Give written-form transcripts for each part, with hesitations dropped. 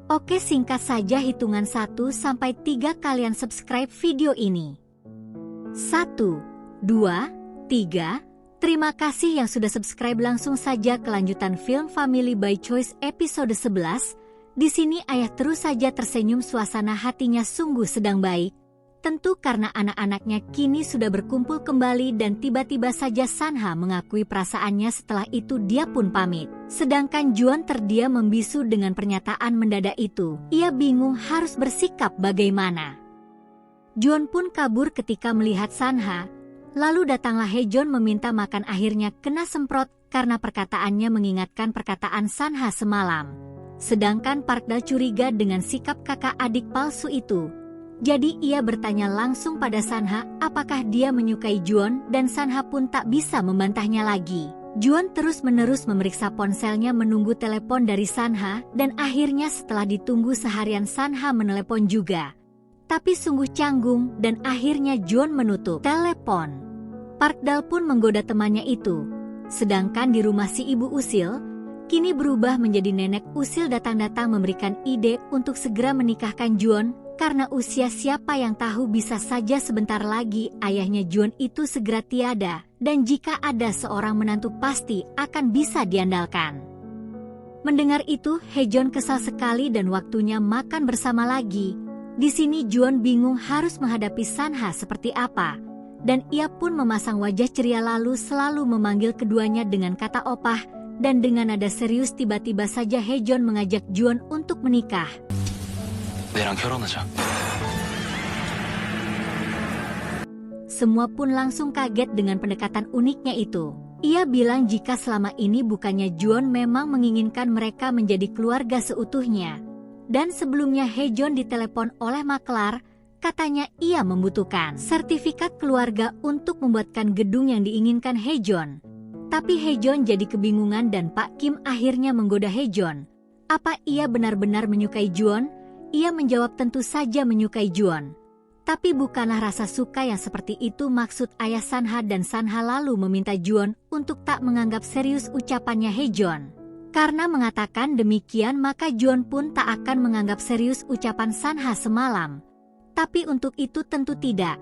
Oke, singkat saja hitungan 1-3 kalian subscribe video ini. 1, 2, 3. Terima kasih yang sudah subscribe. Langsung saja kelanjutan film Family by Choice episode 11. Di sini ayah terus saja tersenyum, suasana hatinya sungguh sedang baik. Tentu karena anak-anaknya kini sudah berkumpul kembali dan tiba-tiba saja Sanha mengakui perasaannya. Setelah itu dia pun pamit. Sedangkan Juan terdiam membisu dengan pernyataan mendadak itu. Ia bingung harus bersikap bagaimana. Juan pun kabur ketika melihat Sanha. Lalu datanglah Hejon meminta makan, akhirnya kena semprot karena perkataannya mengingatkan perkataan Sanha semalam. Sedangkan Parkdal curiga dengan sikap kakak adik palsu itu. Jadi ia bertanya langsung pada Sanha apakah dia menyukai Juan, dan Sanha pun tak bisa membantahnya lagi. Juan terus-menerus memeriksa ponselnya menunggu telepon dari Sanha, dan akhirnya setelah ditunggu seharian Sanha menelepon juga. Tapi sungguh canggung dan akhirnya Juan menutup telepon. Parkdal pun menggoda temannya itu. Sedangkan di rumah si ibu usil, kini berubah menjadi nenek usil datang-datang memberikan ide untuk segera menikahkan Juan. Karena usia siapa yang tahu, bisa saja sebentar lagi ayahnya Juan itu segera tiada, dan jika ada seorang menantu pasti akan bisa diandalkan. Mendengar itu, Hejon kesal sekali dan waktunya makan bersama lagi. Di sini Juan bingung harus menghadapi Sanha seperti apa, dan ia pun memasang wajah ceria lalu selalu memanggil keduanya dengan kata opah, dan dengan nada serius tiba-tiba saja Hejon mengajak Juan untuk menikah. Semua pun langsung kaget dengan pendekatan uniknya itu. Ia bilang jika selama ini bukannya Juan memang menginginkan mereka menjadi keluarga seutuhnya. Dan sebelumnya Hejon ditelepon oleh maklar, katanya ia membutuhkan sertifikat keluarga untuk membuatkan gedung yang diinginkan Hejon. Tapi Hejon jadi kebingungan dan Pak Kim akhirnya menggoda Hejon. Apa ia benar-benar menyukai Juan? Ia menjawab tentu saja menyukai Juan. Tapi bukanlah rasa suka yang seperti itu maksud ayah Sanha, dan Sanha lalu meminta Juan untuk tak menganggap serius ucapannya Hejon. Karena mengatakan demikian maka Juan pun tak akan menganggap serius ucapan Sanha semalam. Tapi untuk itu tentu tidak.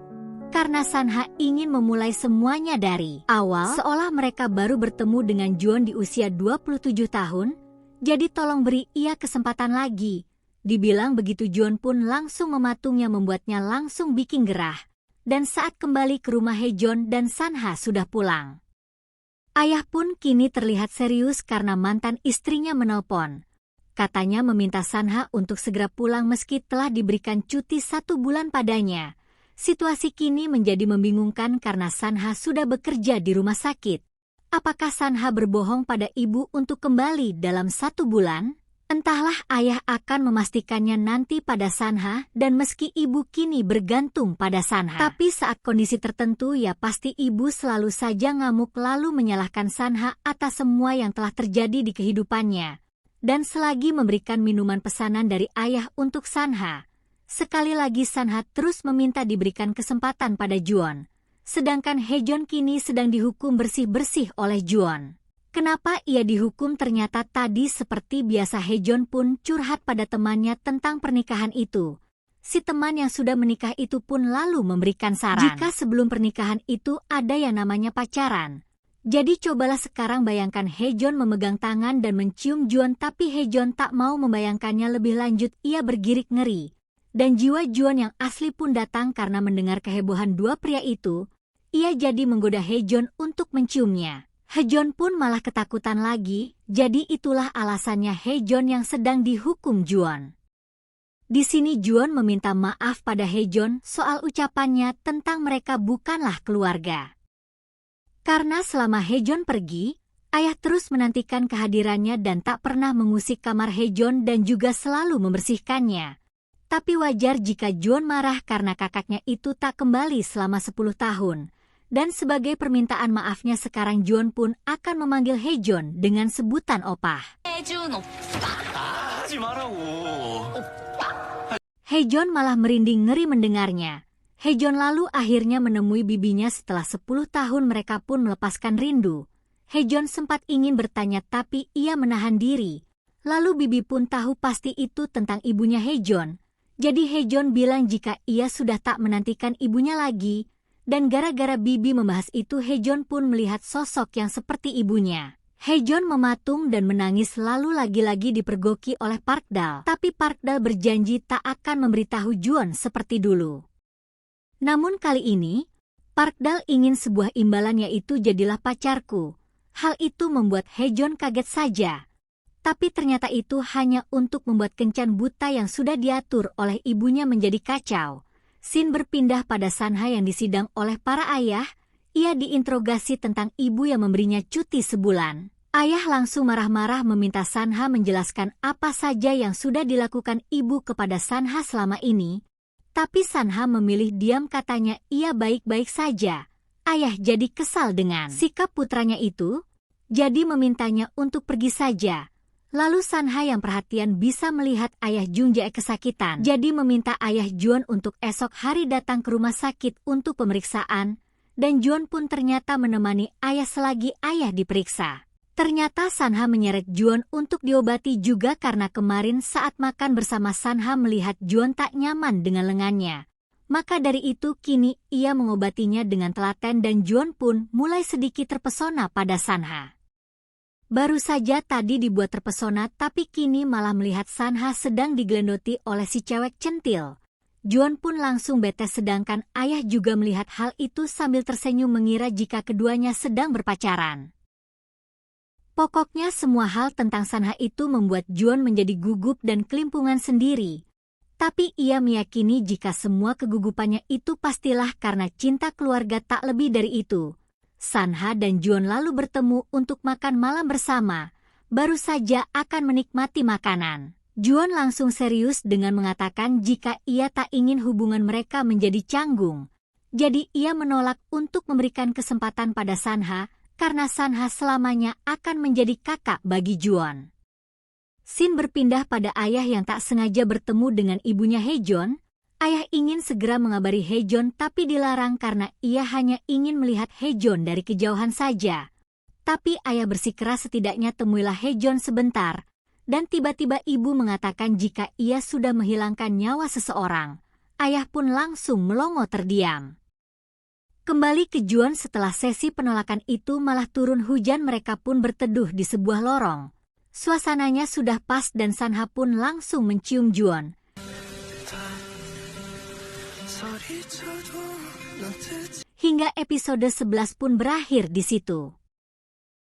Karena Sanha ingin memulai semuanya dari awal, seolah mereka baru bertemu dengan Juan di usia 27 tahun. Jadi tolong beri ia kesempatan lagi. Dibilang begitu Juan pun langsung mematungnya, membuatnya langsung bikin gerah. Dan saat kembali ke rumah Hejon dan Sanha sudah pulang. Ayah pun kini terlihat serius karena mantan istrinya menelpon. Katanya meminta Sanha untuk segera pulang meski telah diberikan cuti 1 bulan padanya. Situasi kini menjadi membingungkan karena Sanha sudah bekerja di rumah sakit. Apakah Sanha berbohong pada ibu untuk kembali dalam 1 bulan? Entahlah, ayah akan memastikannya nanti pada Sanha, dan meski ibu kini bergantung pada Sanha. Tapi saat kondisi tertentu ya pasti ibu selalu saja ngamuk lalu menyalahkan Sanha atas semua yang telah terjadi di kehidupannya. Dan selagi memberikan minuman pesanan dari ayah untuk Sanha, sekali lagi Sanha terus meminta diberikan kesempatan pada Juan. Sedangkan Hejon kini sedang dihukum bersih-bersih oleh Juan. Kenapa ia dihukum? Ternyata tadi seperti biasa Hejon pun curhat pada temannya tentang pernikahan itu. Si teman yang sudah menikah itu pun lalu memberikan saran jika sebelum pernikahan itu ada yang namanya pacaran. Jadi cobalah sekarang bayangkan Hejon memegang tangan dan mencium Juan, tapi Hejon tak mau membayangkannya lebih lanjut. Ia bergirik ngeri. Dan jiwa Juan yang asli pun datang karena mendengar kehebohan dua pria itu. Ia jadi menggoda Hejon untuk menciumnya. Hejon pun malah ketakutan lagi, jadi itulah alasannya Hejon yang sedang dihukum Juan. Di sini Juan meminta maaf pada Hejon soal ucapannya tentang mereka bukanlah keluarga. Karena selama Hejon pergi, ayah terus menantikan kehadirannya dan tak pernah mengusik kamar Hejon dan juga selalu membersihkannya. Tapi wajar jika Juan marah karena kakaknya itu tak kembali selama 10 tahun. Dan sebagai permintaan maafnya sekarang Juan pun akan memanggil Hejon dengan sebutan opah. Hejon malah merinding ngeri mendengarnya. Hejon lalu akhirnya menemui bibinya setelah 10 tahun mereka pun melepaskan rindu. Hejon sempat ingin bertanya tapi ia menahan diri. Lalu bibi pun tahu pasti itu tentang ibunya Hejon. Jadi Hejon bilang jika ia sudah tak menantikan ibunya lagi. Dan gara-gara bibi membahas itu Hejon pun melihat sosok yang seperti ibunya. Hejon mematung dan menangis lalu lagi-lagi dipergoki oleh Parkdal. Tapi Parkdal berjanji tak akan memberitahu Juon seperti dulu. Namun kali ini, Parkdal ingin sebuah imbalan yaitu jadilah pacarku. Hal itu membuat Hejon kaget saja. Tapi ternyata itu hanya untuk membuat kencan buta yang sudah diatur oleh ibunya menjadi kacau. Scene berpindah pada Sanha yang disidang oleh para ayah. Ia diinterogasi tentang ibu yang memberinya cuti sebulan. Ayah langsung marah-marah meminta Sanha menjelaskan apa saja yang sudah dilakukan ibu kepada Sanha selama ini. Tapi Sanha memilih diam, katanya ia baik-baik saja. Ayah jadi kesal dengan sikap putranya itu, jadi memintanya untuk pergi saja. Lalu Sanha yang perhatian bisa melihat ayah Jungjae kesakitan, jadi meminta ayah Juon untuk esok hari datang ke rumah sakit untuk pemeriksaan, dan Juon pun ternyata menemani ayah selagi ayah diperiksa. Ternyata Sanha menyeret Juon untuk diobati juga karena kemarin saat makan bersama Sanha melihat Juon tak nyaman dengan lengannya. Maka dari itu kini ia mengobatinya dengan telaten dan Juon pun mulai sedikit terpesona pada Sanha. Baru saja tadi dibuat terpesona tapi kini malah melihat Sanha sedang digelendoti oleh si cewek centil. Juon pun langsung bete sedangkan ayah juga melihat hal itu sambil tersenyum mengira jika keduanya sedang berpacaran. Pokoknya semua hal tentang Sanha itu membuat Juon menjadi gugup dan kelimpungan sendiri. Tapi ia meyakini jika semua kegugupannya itu pastilah karena cinta keluarga tak lebih dari itu. Sanha dan Juon lalu bertemu untuk makan malam bersama. Baru saja akan menikmati makanan. Juon langsung serius dengan mengatakan jika ia tak ingin hubungan mereka menjadi canggung. Jadi ia menolak untuk memberikan kesempatan pada Sanha, karena Sanha selamanya akan menjadi kakak bagi Juon. Scene berpindah pada ayah yang tak sengaja bertemu dengan ibunya Hejon. Ayah ingin segera mengabari Hejon tapi dilarang karena ia hanya ingin melihat Hejon dari kejauhan saja. Tapi ayah bersikeras setidaknya temuilah Hejon sebentar. Dan tiba-tiba ibu mengatakan jika ia sudah menghilangkan nyawa seseorang. Ayah pun langsung melongo terdiam. Kembali ke Juon setelah sesi penolakan itu malah turun hujan, mereka pun berteduh di sebuah lorong. Suasananya sudah pas dan Sanha pun langsung mencium Juon. Hingga episode 11 pun berakhir di situ.